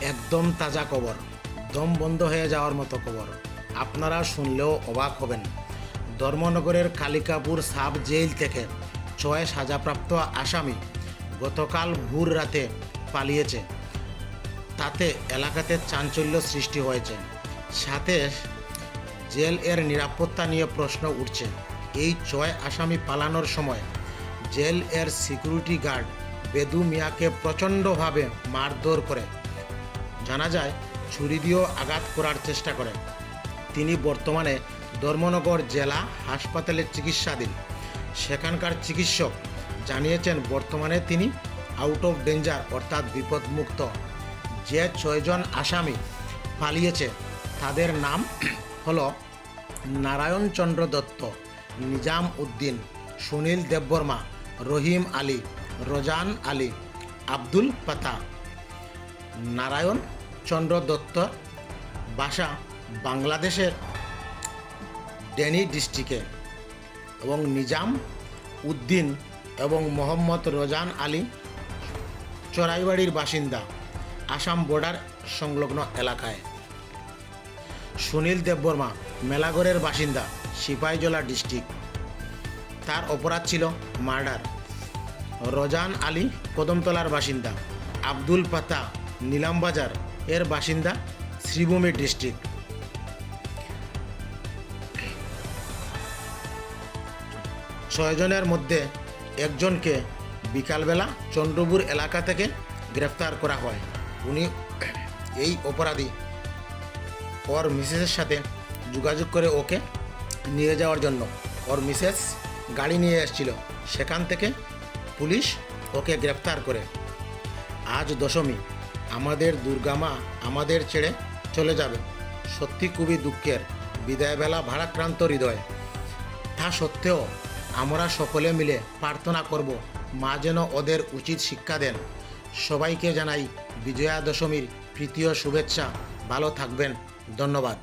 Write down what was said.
একদম তাজা খবর, দম বন্ধ হয়ে যাওয়ার মতো খবর। আপনারা শুনলেও অবাক হবেন। ধর্মনগরের কালিকাপুর সাব জেল থেকে 6 সাজাপ্রাপ্ত আসামি গতকাল ভোর রাতে পালিয়েছে। তাতে এলাকাতে চাঞ্চল্য সৃষ্টি হয়েছে। সাথে জেল এর নিরাপত্তা নিয়ে প্রশ্ন উঠছে। এই 6 আসামি পালানোর সময় জেল এর সিকিউরিটি গার্ড বেদু মিয়াকে প্রচণ্ডভাবে মারধর করে। জানা যায় ছুরি দিয়েও আঘাত করার চেষ্টা করেন। তিনি বর্তমানে ধর্মনগর জেলা হাসপাতালে চিকিৎসাধীন। সেখানকার চিকিৎসক জানিয়েছেন বর্তমানে তিনি আউট অফ ডেঞ্জার অর্থাৎ বিপদমুক্ত। যে 6 জন আসামি পালিয়েছে তাদের নাম হলো নারায়ণ চন্দ্র দত্ত, নিজাম উদ্দিন, সুনীল দেববর্মা, রহিম আলী, রোজান আলী, আব্দুল পাতা। নারায়ণ চন্দ্র দত্তর বাসা বাংলাদেশের ডেনি ডিস্ট্রিক্টে এবং নিজাম উদ্দিন এবং মোহাম্মদ রোজান আলী চড়াইবাড়ির বাসিন্দা, আসাম বর্ডার সংলগ্ন এলাকায়। সুনীল দেববর্মা মেলাগড়ের বাসিন্দা, সিপাহীজলা ডিস্ট্রিক্ট। তার অপরাধ ছিল মার্ডার। রোজান আলী কদমতলার বাসিন্দা। আব্দুল পাতা নীলামবাজার এর বাসিন্দা, শ্রীভূমি ডিস্ট্রিক্ট। 6 জনের মধ্যে একজনকে বিকালবেলা চন্দ্রপুর এলাকা থেকে গ্রেফতার করা হয়। উনি এই অপরাধী ওর মিসেসের সাথে যোগাযোগ করে ওকে নিয়ে যাওয়ার জন্য ওর মিসেস গাড়ি নিয়ে এসেছিল। সেখান থেকে পুলিশ ওকে গ্রেফতার করে। আজ দশমী, আমাদের দুর্গামা আমাদের ছেড়ে চলে যাবে। সত্যি খুবই দুঃখের। বিদায়বেলা ভারাক্রান্ত হৃদয়। তা সত্ত্বেও আমরা সকলে মিলে প্রার্থনা করব মা যেন ওদের উচিত শিক্ষা দেন। সবাইকে জানাই বিজয়া দশমীর প্রীতি ও শুভেচ্ছা। ভালো থাকবেন। ধন্যবাদ।